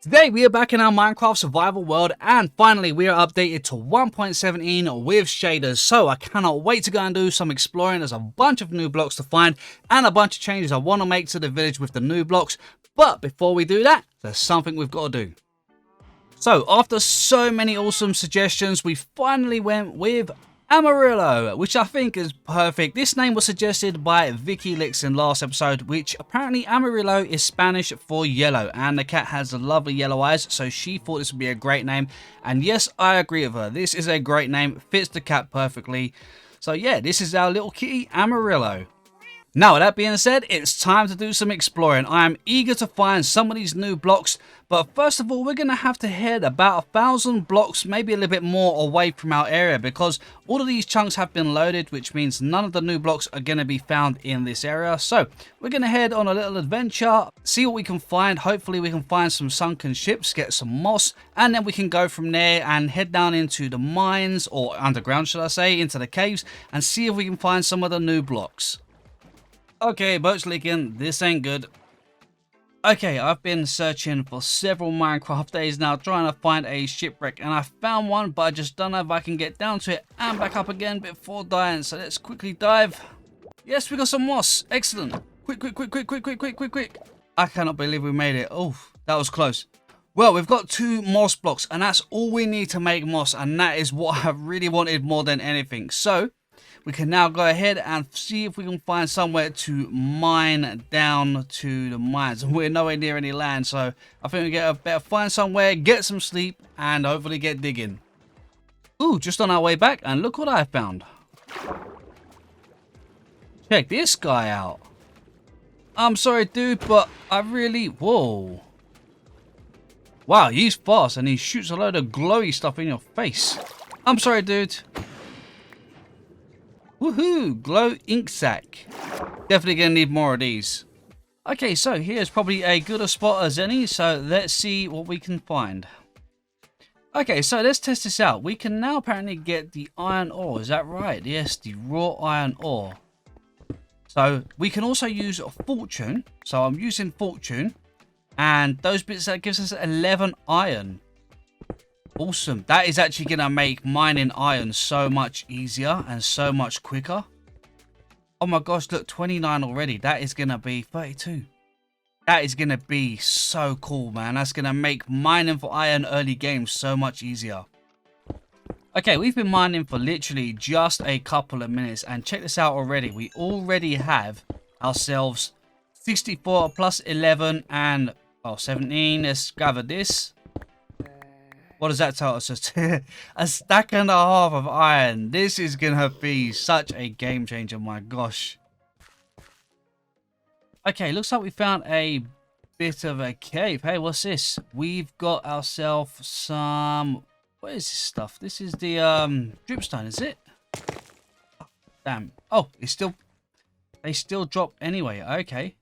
Today we are back in our Minecraft survival world, and finally we are updated to 1.17 with shaders. So I cannot wait to go and do some exploring. There's a bunch of new blocks to find and a bunch of changes I want to make to the village with the new blocks. But before we do that, there's something we've got to do. So after so many awesome suggestions, we finally went with Amarillo, which I think is perfect. This name was suggested by Vicky Licks in last episode, which apparently Amarillo is Spanish for yellow, and the cat has lovely yellow eyes, so she thought this would be a great name. And yes, I agree with her. This is a great name, fits the cat perfectly. So yeah, this is our little kitty Amarillo. Now, with that being said, it's time to do some exploring. I am eager to find some of these new blocks, but first of all, we're going to have to head about 1,000 blocks, maybe a little bit more away from our area, because all of these chunks have been loaded, which means none of the new blocks are going to be found in this area. So we're going to head on a little adventure, see what we can find. Hopefully we can find some sunken ships, get some moss, and then we can go from there and head down into the mines, or underground should I say, into the caves, and see if we can find some of the new blocks. Okay, boat's leaking. This ain't good. Okay, I've been searching for several Minecraft days now, trying to find a shipwreck, and I found one, but I just don't know if I can get down to it and back up again before dying. So let's quickly dive. Yes, we got some moss. Excellent. Quick, quick, quick, quick, quick, quick, quick, quick, quick. I cannot believe we made it. Oh, that was close. Well, we've got 2 moss blocks, and that's all we need to make moss, and that is what I really wanted more than anything. So we can now go ahead and see if we can find somewhere to mine down to the mines. We're nowhere near any land, so I think we better find somewhere, get some sleep, and hopefully get digging. Ooh, just on our way back, and look what I found. Check this guy out. I'm sorry, dude, but I really... Whoa. Wow, he's fast, and he shoots a load of glowy stuff in your face. I'm sorry, dude. Woohoo! Glow ink sack. Definitely gonna need more of these. Okay, so here's probably a good a spot as any, so let's see what we can find. Okay, so let's test this out. We can now apparently get the iron ore, is that right? Yes, the raw iron ore. So we can also use a fortune. So I'm using fortune, and those bits, that gives us 11 iron. Awesome. That is actually going to make mining iron so much easier and so much quicker. Oh my gosh, look, 29 already. That is going to be 32. That is going to be so cool, man. That's going to make mining for iron early game so much easier. Okay, we've been mining for literally just a couple of minutes, and check this out already. We already have ourselves 64 plus 11 and 17. Let's gather this. What does that tell us? A stack and a half of iron. This is going to be such a game changer, my gosh. Okay, looks like we found a bit of a cave. Hey, what's this? We've got ourselves some... What is this stuff? This is the dripstone, is it? Oh, damn. Oh, it's still... They still drop anyway. Okay.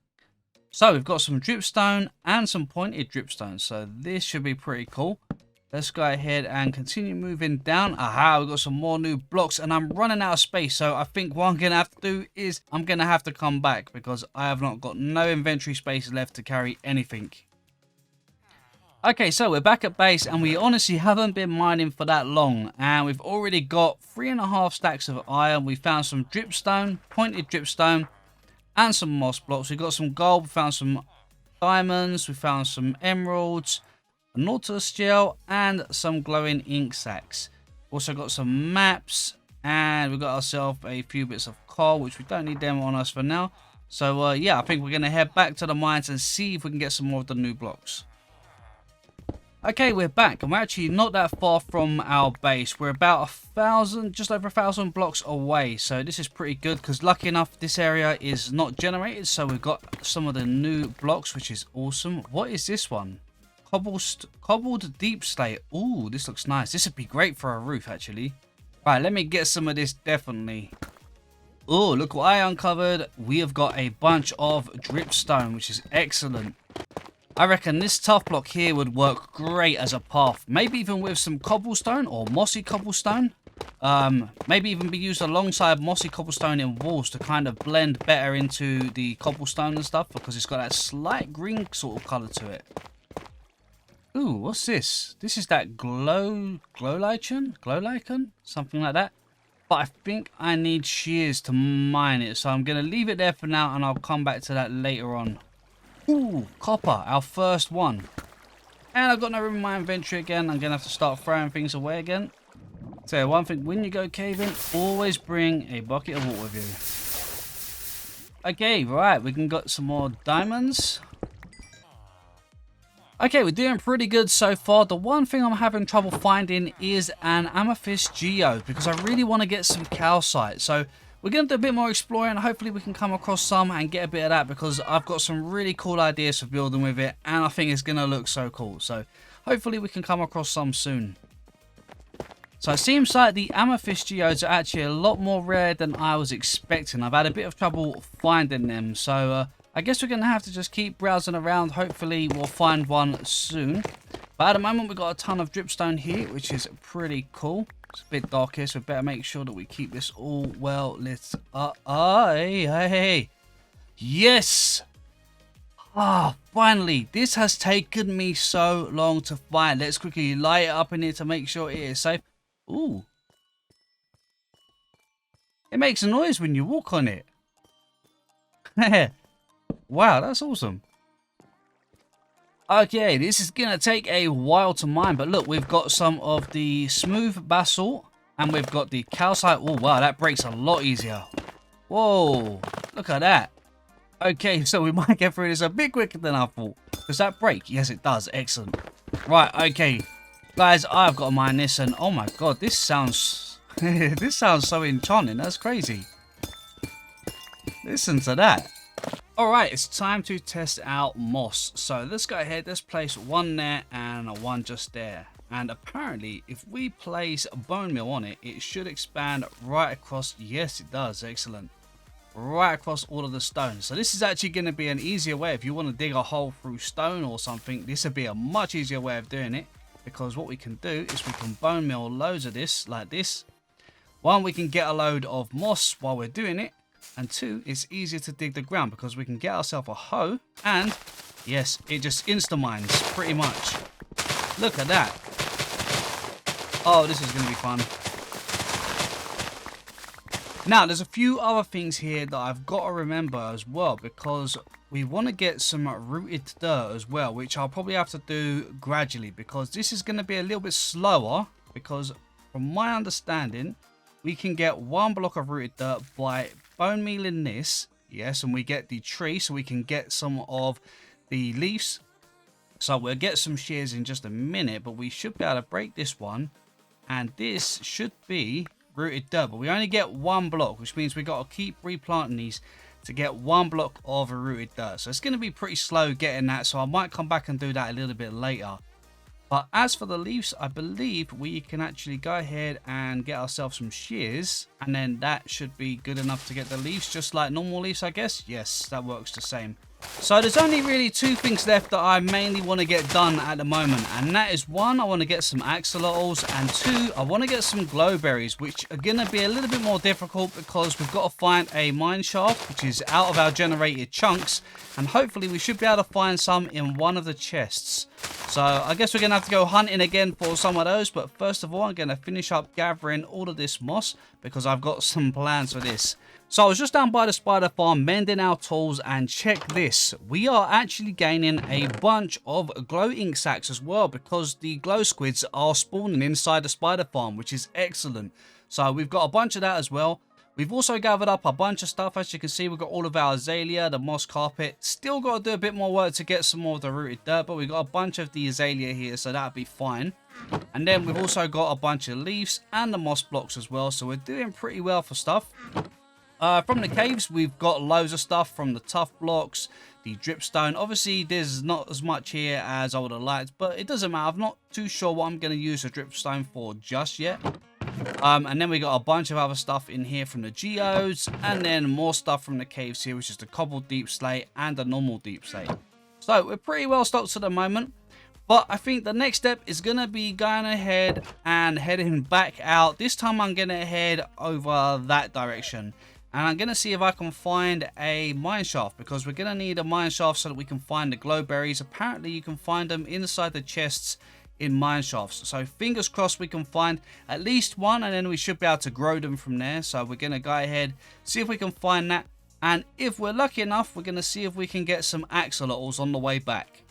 So we've got some dripstone and some pointed dripstone. So this should be pretty cool. Let's go ahead and continue moving down. Aha, we've got some more new blocks, and I'm running out of space. So I think what I'm going to have to do is I'm going to have to come back, because I have not got no inventory space left to carry anything. Okay, so we're back at base, and we honestly haven't been mining for that long. And we've already got 3.5 stacks of iron. We found some dripstone, pointed dripstone, and some moss blocks. We got some gold, we found some diamonds, we found some emeralds, a nautilus gel, and some glowing ink sacks. Also got some maps, and we got ourselves a few bits of coal, which we don't need them on us for now. So yeah, I think we're going to head back to the mines and see if we can get some more of the new blocks. Okay, we're back, and we're actually not that far from our base. We're about 1,000, just over 1,000 blocks away. So this is pretty good, because lucky enough this area is not generated. So we've got some of the new blocks, which is awesome. What is this one? Cobbled deep slate. Ooh, this looks nice. This would be great for a roof, actually. Right, let me get some of this, definitely. Oh, look what I uncovered. We have got a bunch of dripstone, which is excellent. I reckon this tough block here would work great as a path. Maybe even with some cobblestone or mossy cobblestone. Maybe even be used alongside mossy cobblestone in walls to kind of blend better into the cobblestone and stuff, because it's got that slight green sort of colour to it. Ooh, what's this? This is that glow lichen? Something like that. But I think I need shears to mine it. So I'm going to leave it there for now and I'll come back to that later on. Ooh, copper, our first one. And I've got no room in my inventory again. I'm going to have to start throwing things away again. So one thing, when you go caving, always bring a bucket of water with you. Okay, right, we can get some more diamonds. Okay, we're doing pretty good so far. The one thing I'm having trouble finding is an amethyst geode because I really want to get some calcite. So we're going to do a bit more exploring. Hopefully we can come across some and get a bit of that because I've got some really cool ideas for building with it and I think it's going to look so cool. So hopefully we can come across some soon. So it seems like the amethyst geodes are actually a lot more rare than I was expecting. I've had a bit of trouble finding them. So I guess we're going to have to just keep browsing around. Hopefully we'll find one soon. But at the moment we've got a ton of dripstone here, which is pretty cool. It's a bit dark here, so we better make sure that we keep this all well lit up. Hey. Yes! Ah, finally. This has taken me so long to find. Let's quickly light it up in here to make sure it is safe. Ooh. It makes a noise when you walk on it. Wow, that's awesome. Okay, this is going to take a while to mine, but look, we've got some of the smooth basalt, and we've got the calcite. Oh, wow, that breaks a lot easier. Whoa, look at that. Okay, so we might get through this a bit quicker than I thought. Does that break? Yes, it does. Excellent. Right, okay. Guys, I've got to mine this, and oh my god, this sounds... this sounds so enchanting. That's crazy. Listen to that. Alright, it's time to test out moss. So let's go ahead, let's place one there and one just there. And apparently, if we place a bone meal on it, it should expand right across. Yes, it does. Excellent. Right across all of the stones. So this is actually going to be an easier way. If you want to dig a hole through stone or something, this would be a much easier way of doing it. Because what we can do is we can bone meal loads of this, like this. One, we can get a load of moss while we're doing it. And two, it's easier to dig the ground because we can get ourselves a hoe and yes, it just insta-mines pretty much. Look at that. Oh, this is going to be fun. Now, there's a few other things here that I've got to remember as well because we want to get some rooted dirt as well, which I'll probably have to do gradually because this is going to be a little bit slower because from my understanding, we can get one block of rooted dirt by bone mealing this, yes, and we get the tree so we can get some of the leaves. So we'll get some shears in just a minute, but we should be able to break this one and this should be rooted dirt, but we only get one block, which means we got to keep replanting these to get one block of rooted dirt. So it's going to be pretty slow getting that, so I might come back and do that a little bit later. But as for the leaves, I believe we can actually go ahead and get ourselves some shears. And then that should be good enough to get the leaves, just like normal leaves, I guess. Yes, that works the same. So there's only really two things left that I mainly want to get done at the moment. And that is one, I want to get some axolotls. And two, I want to get some glowberries, which are going to be a little bit more difficult because we've got to find a mine shaft, which is out of our generated chunks. And hopefully we should be able to find some in one of the chests. So I guess we're going to have to go hunting again for some of those. But first of all, I'm going to finish up gathering all of this moss because I've got some plans for this. So I was just down by the spider farm mending our tools and check this. We are actually gaining a bunch of glow ink sacs as well because the glow squids are spawning inside the spider farm, which is excellent. So we've got a bunch of that as well. We've also gathered up a bunch of stuff. As you can see, we've got all of our azalea, the moss carpet. Still got to do a bit more work to get some more of the rooted dirt, but we've got a bunch of the azalea here, so that'll be fine. And then we've also got a bunch of leaves and the moss blocks as well, so we're doing pretty well for stuff. From the caves, we've got loads of stuff from the tough blocks, the dripstone. Obviously, there's not as much here as I would have liked, but it doesn't matter. I'm not too sure what I'm going to use the dripstone for just yet. And then we got a bunch of other stuff in here from the geodes, and then more stuff from the caves here, which is the cobbled deep slate and the normal deep slate. So we're pretty well stocked at the moment. But I think the next step is going to be going ahead and heading back out. This time I'm going to head over that direction. And I'm going to see if I can find a mine shaft, because we're going to need a mine shaft so that we can find the glowberries. Apparently you can find them inside the chests in mine shafts. So fingers crossed we can find at least one, and then we should be able to grow them from there. So we're going to go ahead, see if we can find that. And if we're lucky enough, we're going to see if we can get some axolotls on the way back.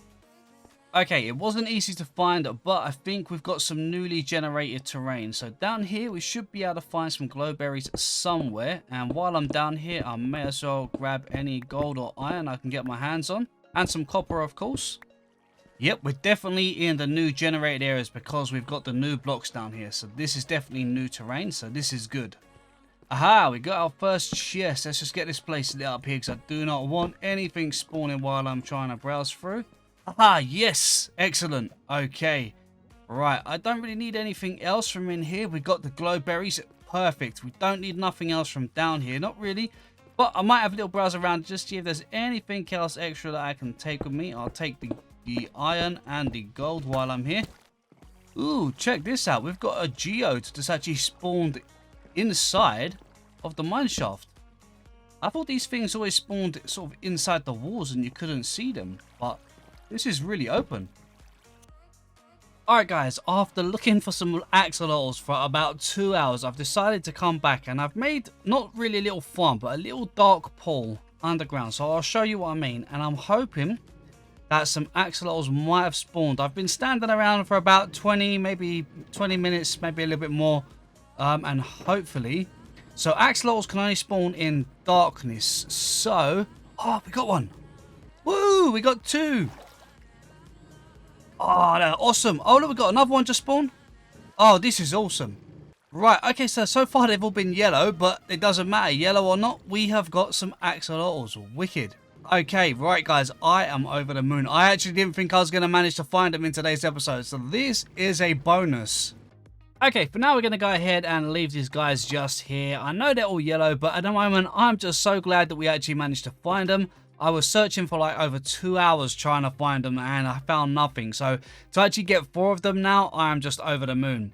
Okay, it wasn't easy to find, but I think we've got some newly generated terrain. So down here, we should be able to find some glowberries somewhere. And while I'm down here, I may as well grab any gold or iron I can get my hands on. And some copper, of course. Yep, we're definitely in the new generated areas because we've got the new blocks down here. So this is definitely new terrain, so this is good. Aha, we got our first chest. Let's just get this place lit up here because I do not want anything spawning while I'm trying to browse through. Ah, yes. Excellent. Okay. Right. I don't really need anything else from in here. We got the glowberries. Perfect. We don't need nothing else from down here. Not really. But I might have a little browse around just to see if there's anything else extra that I can take with me. I'll take the iron and the gold while I'm here. Ooh, check this out. We've got a geode that's actually spawned inside of the mine shaft. I thought these things always spawned sort of inside the walls and you couldn't see them. But this is really open. Alright guys, after looking for some axolotls for about 2 hours, I've decided to come back and I've made not really a little farm, but a little dark pool underground. So I'll show you what I mean, and I'm hoping that some axolotls might have spawned. I've been standing around for about 20 minutes, maybe a little bit more, and hopefully, so axolotls can only spawn in darkness. So, oh, we got one. Woo, we got two. Oh, they're awesome. Oh, look, we got another one just spawned. Oh, this is awesome. Right, okay, so far they've all been yellow, but it doesn't matter, yellow or not, we have got some axolotls. Wicked. Okay, right, guys, I am over the moon. I actually didn't think I was going to manage to find them in today's episode, so this is a bonus. Okay, for now we're going to go ahead and leave these guys just here. I know they're all yellow, but at the moment, I'm just so glad that we actually managed to find them. I was searching for like over 2 hours trying to find them and I found nothing. So to actually get 4 of them now, I am just over the moon.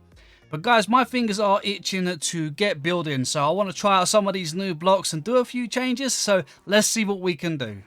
But guys, my fingers are itching to get building. So I want to try out some of these new blocks and do a few changes. So let's see what we can do.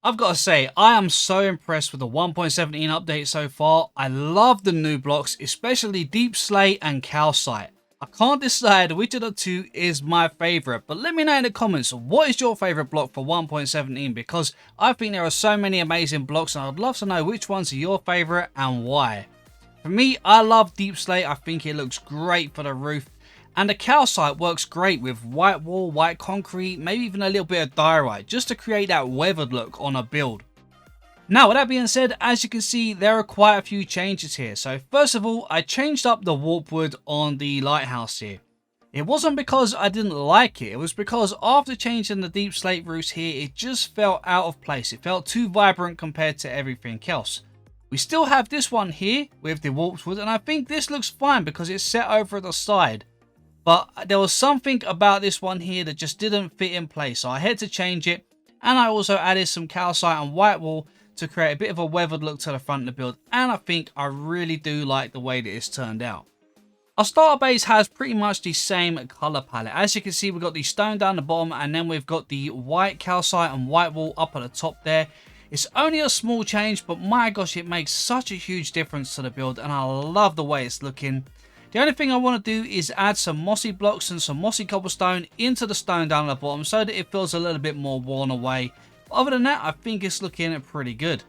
I've got to say, I am so impressed with the 1.17 update so far. I love the new blocks, especially Deep Slate and Calcite. I can't decide which of the two is my favorite, but let me know in the comments, what is your favorite block for 1.17? Because I think there are so many amazing blocks and I'd love to know which ones are your favorite and why. For me, I love Deep Slate. I think it looks great for the roof. And the calcite works great with white wall, white concrete, maybe even a little bit of diorite, just to create that weathered look on a build. Now, with that being said, as you can see, there are quite a few changes here. So first of all, I changed up the warp wood on the lighthouse here. It wasn't because I didn't like it, it was because after changing the deep slate roofs here, it just felt out of place. It felt too vibrant compared to everything else. We still have this one here with the warped wood, and I think this looks fine because it's set over the side. But there was something about this one here that just didn't fit in place, so I had to change it. And I also added some calcite and white wall to create a bit of a weathered look to the front of the build. And I think I really do like the way that it's turned out. Our starter base has pretty much the same color palette. As you can see, we've got the stone down the bottom, and then we've got the white calcite and white wall up at the top there. It's only a small change, but my gosh, it makes such a huge difference to the build, and I love the way it's looking. The only thing I want to do is add some mossy blocks and some mossy cobblestone into the stone down at the bottom so that it feels a little bit more worn away. But other than that, I think it's looking pretty good.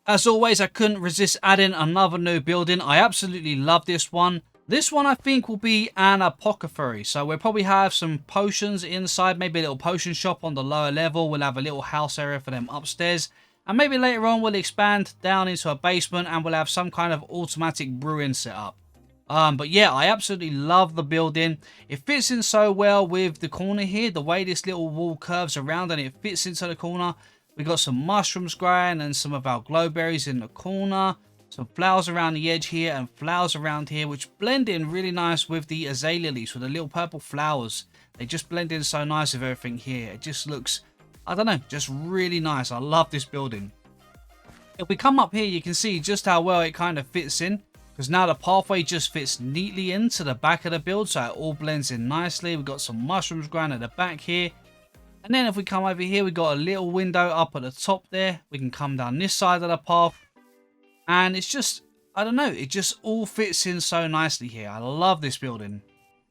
As always, I couldn't resist adding another new building. I absolutely love this one. This one I think will be an apothecary. So we'll probably have some potions inside, maybe a little potion shop on the lower level. We'll have a little house area for them upstairs. And maybe later on we'll expand down into a basement and we'll have some kind of automatic brewing setup. But yeah, I absolutely love the building. It fits in so well with the corner here, the way this little wall curves around and it fits into the corner. We got some mushrooms growing and some of our glowberries in the corner. Some flowers around the edge here and flowers around here, which blend in really nice with the azalea leaves, with the little purple flowers. They just blend in so nice with everything here. It just looks, I don't know, just really nice. I love this building. If we come up here, you can see just how well it kind of fits in. Because now the pathway just fits neatly into the back of the build, so it all blends in nicely. We've got some mushrooms growing at the back here. And then if we come over here, we've got a little window up at the top there. We can come down this side of the path. And it's just, I don't know, it just all fits in so nicely here. I love this building.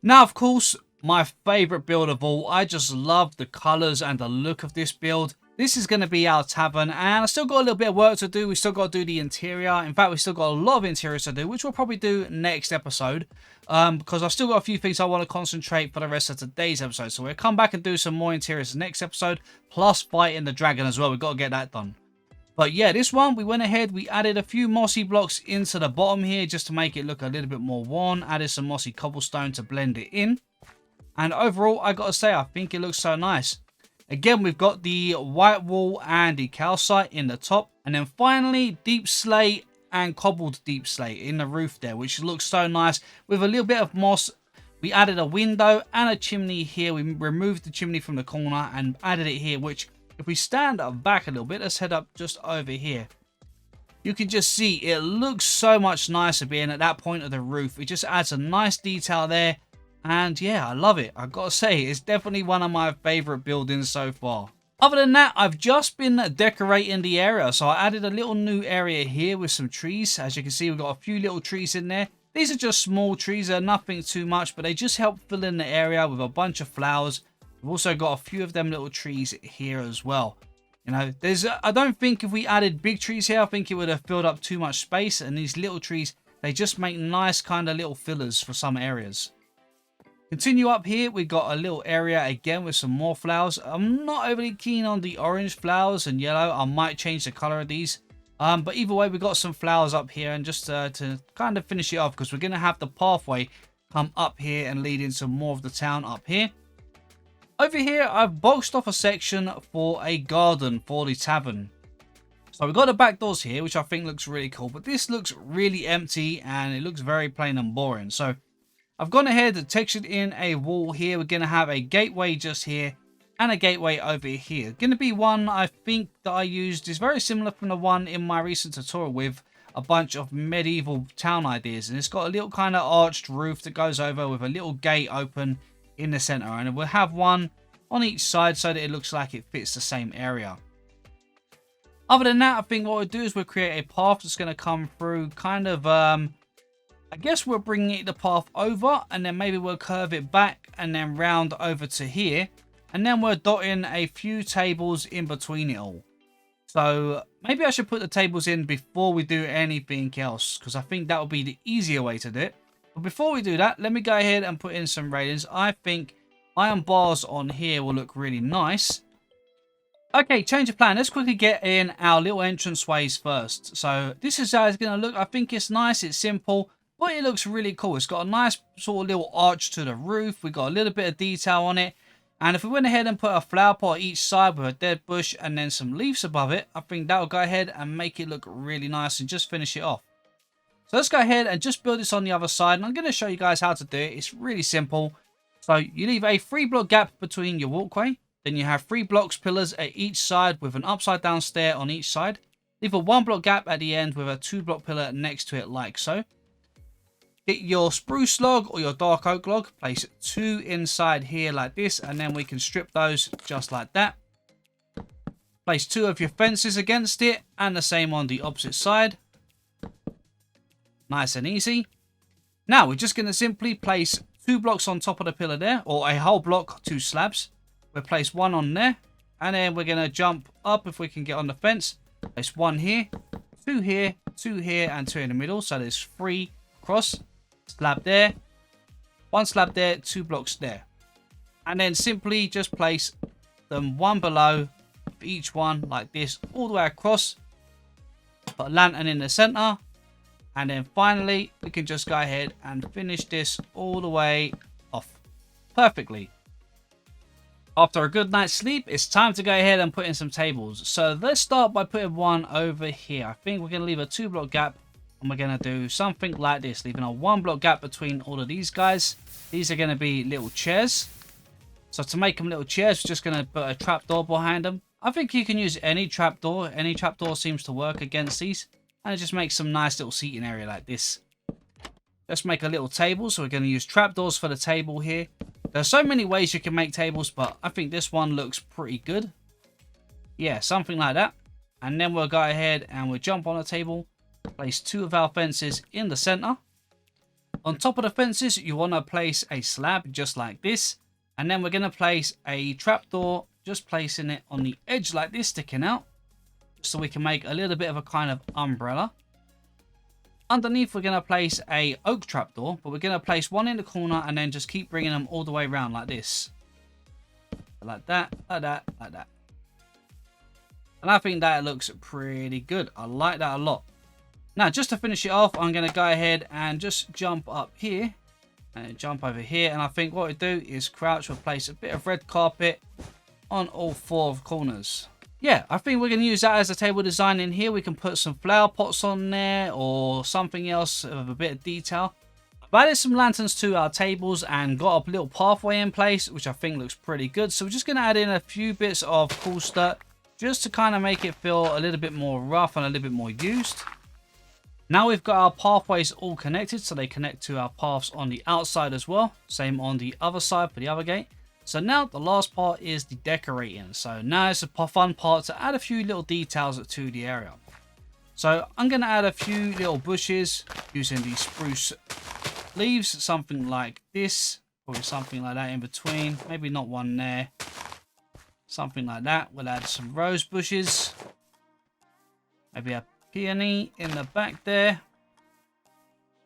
Now, of course, my favorite build of all. I just love the colors and the look of this build. This is going to be our tavern, and I still got a little bit of work to do. We still got to do the interior. In fact, we still got a lot of interiors to do, which we'll probably do next episode. Because I've still got a few things I want to concentrate for the rest of today's episode. So we'll come back and do some more interiors next episode, plus fighting the dragon as well. We've got to get that done. But yeah, this one, we went ahead, we added a few mossy blocks into the bottom here just to make it look a little bit more worn. Added some mossy cobblestone to blend it in. And overall, I got to say, I think it looks so nice. Again, we've got the white wall and the calcite in the top. And then finally, deep slate and cobbled deep slate in the roof there, which looks so nice. With a little bit of moss, we added a window and a chimney here. We removed the chimney from the corner and added it here, which if we stand up back a little bit, let's head up just over here. You can just see it looks so much nicer being at that point of the roof. It just adds a nice detail there. And yeah, I love it. I've got to say, it's definitely one of my favorite buildings so far. Other than that, I've just been decorating the area. So I added a little new area here with some trees. As you can see, we've got a few little trees in there. These are just small trees. They're nothing too much, but they just help fill in the area with a bunch of flowers. We've also got a few of them little trees here as well. You know, I don't think if we added big trees here, I think it would have filled up too much space. And these little trees, they just make nice kind of little fillers for some areas. Continue up here, we've got a little area again with some more flowers. I'm not overly keen on the orange flowers and yellow. I might change the color of these. But either way, we've got some flowers up here. And just to kind of finish it off, because we're going to have the pathway come up here and lead into more of the town up here. Over here, I've boxed off a section for a garden for the tavern. So we've got the back doors here, which I think looks really cool. But this looks really empty and it looks very plain and boring. So I've gone ahead and textured in a wall here. We're going to have a gateway just here and a gateway over here. Going to be one I think that I used is very similar from the one in my recent tutorial with a bunch of medieval town ideas. And it's got a little kind of arched roof that goes over with a little gate open in the center. And we'll have one on each side so that it looks like it fits the same area. Other than that, I think what we'll do is we'll create a path that's going to come through kind of, I guess we'll bring the path over and then maybe we'll curve it back and then round over to here. And then we're dotting a few tables in between it all. So maybe I should put the tables in before we do anything else, because I think that will be the easier way to do it. But before we do that, let me go ahead and put in some railings. I think iron bars on here will look really nice. Okay, change of plan. Let's quickly get in our little entrance ways first. So this is how it's going to look. I think it's nice. It's simple, but it looks really cool. It's got a nice sort of little arch to the roof. We got a little bit of detail on it. And if we went ahead and put a flower pot each side with a dead bush and then some leaves above it, I think that will go ahead and make it look really nice and just finish it off. So let's go ahead and just build this on the other side. And I'm going to show you guys how to do it. It's really simple. So you leave a 3-block gap between your walkway. Then you have 3 blocks pillars at each side with an upside down stair on each side. Leave a 1-block gap at the end with a 2-block pillar next to it like so. Get your spruce log or your dark oak log, place 2 inside here like this, and then we can strip those just like that. Place 2 of your fences against it and the same on the opposite side. Nice and easy. Now we're just going to simply place 2 blocks on top of the pillar there, or a whole block, 2 slabs. We'll place 1 on there, and then we're going to jump up if we can get on the fence. Place 1 here, 2 here, 2 here, and 2 in the middle. So there's 3 across. Slab there, 1 slab there, 2 blocks there. And then simply just place them 1 below each one like this all the way across. Put a lantern in the center. And then finally, we can just go ahead and finish this all the way off perfectly. After a good night's sleep, it's time to go ahead and put in some tables. So let's start by putting one over here. I think we're going to leave a 2-block gap. And we're going to do something like this, leaving a 1-block gap between all of these guys. These are going to be little chairs. So to make them little chairs, we're just going to put a trapdoor behind them. I think you can use any trapdoor. Any trapdoor seems to work against these. And it just makes some nice little seating area like this. Let's make a little table. So we're going to use trapdoors for the table here. There's so many ways you can make tables, but I think this one looks pretty good. Yeah, something like that. And then we'll go ahead and we'll jump on a table. Place 2 of our fences in the center. On top of the fences, you want to place a slab just like this. And then we're going to place a trapdoor, just placing it on the edge like this, sticking out. So we can make a little bit of a kind of umbrella. Underneath, we're going to place a oak trapdoor, but we're going to place 1 in the corner and then just keep bringing them all the way around like this. Like that, like that, like that. And I think that looks pretty good. I like that a lot. Now, just to finish it off, I'm going to go ahead and just jump up here and jump over here. And I think what we do is crouch, we'll place a bit of red carpet on all 4 corners. Yeah, I think we're going to use that as a table design in here. We can put some flower pots on there or something else of a bit of detail. I've added some lanterns to our tables and got a little pathway in place, which I think looks pretty good. So we're just going to add in a few bits of cool stuff just to kind of make it feel a little bit more rough and a little bit more used. Now we've got our pathways all connected, so they connect to our paths on the outside as well. Same on the other side for the other gate. So now the last part is the decorating. So now it's a fun part to add a few little details to the area. So I'm going to add a few little bushes using the spruce leaves, something like this. Probably something like that in between. Maybe not one there. Something like that. We'll add some rose bushes. Maybe a peony in the back there.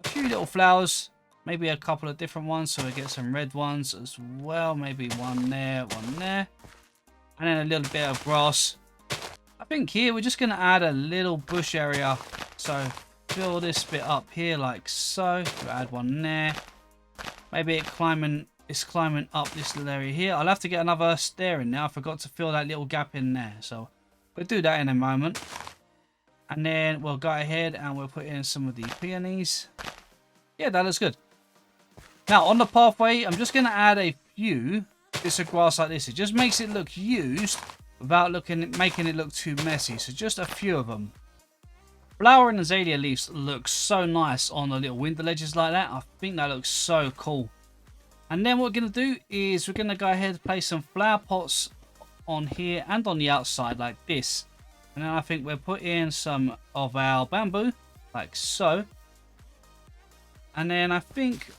A few little flowers. Maybe a couple of different ones, so we get some red ones as well. Maybe one there, one there. And then a little bit of grass. I think here we're just going to add a little bush area. So fill this bit up here like so. We'll add one there. Maybe it's climbing up this little area here. I'll have to get another stair in there. I forgot to fill that little gap in there. So we'll do that in a moment. And then we'll go ahead and we'll put in some of the peonies. Yeah, that looks good. Now on the pathway, I'm just going to add a few bits of grass like this. It just makes it look used without making it look too messy. So just a few of them. Flower and azalea leaves look so nice on the little window ledges like that. I think that looks so cool. And then what we're going to do is we're going to go ahead and place some flower pots on here and on the outside like this. And then I think we'll put in some of our bamboo, like so. And then I think,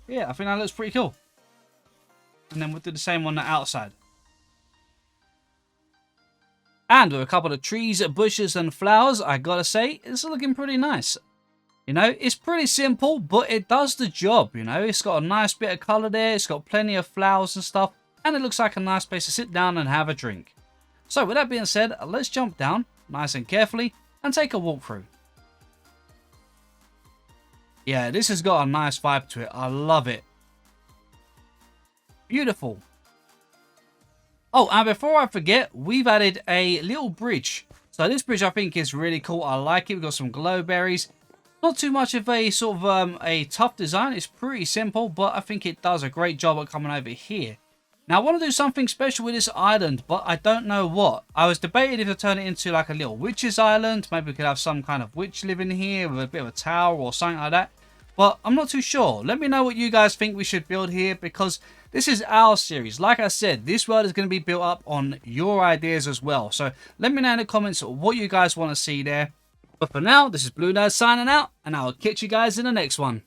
yeah, I think that looks pretty cool. And then we'll do the same on the outside. And with a couple of trees, bushes, and flowers, I gotta say, it's looking pretty nice. You know, it's pretty simple, but it does the job, you know. It's got a nice bit of colour there, it's got plenty of flowers and stuff, and it looks like a nice place to sit down and have a drink. So with that being said, let's jump down, nice and carefully, and take a walk through. Yeah, this has got a nice vibe to it, I love it. Beautiful. Oh, and before I forget, we've added a little bridge. So this bridge I think is really cool, I like it, we've got some glowberries. Not too much of a sort of a tough design, it's pretty simple, but I think it does a great job at coming over here. Now, I want to do something special with this island, but I don't know what. I was debating if to turn it into like a little witch's island. Maybe we could have some kind of witch living here with a bit of a tower or something like that. But I'm not too sure. Let me know what you guys think we should build here, because this is our series. Like I said, this world is going to be built up on your ideas as well. So let me know in the comments what you guys want to see there. But for now, this is BlueNerd signing out, and I'll catch you guys in the next one.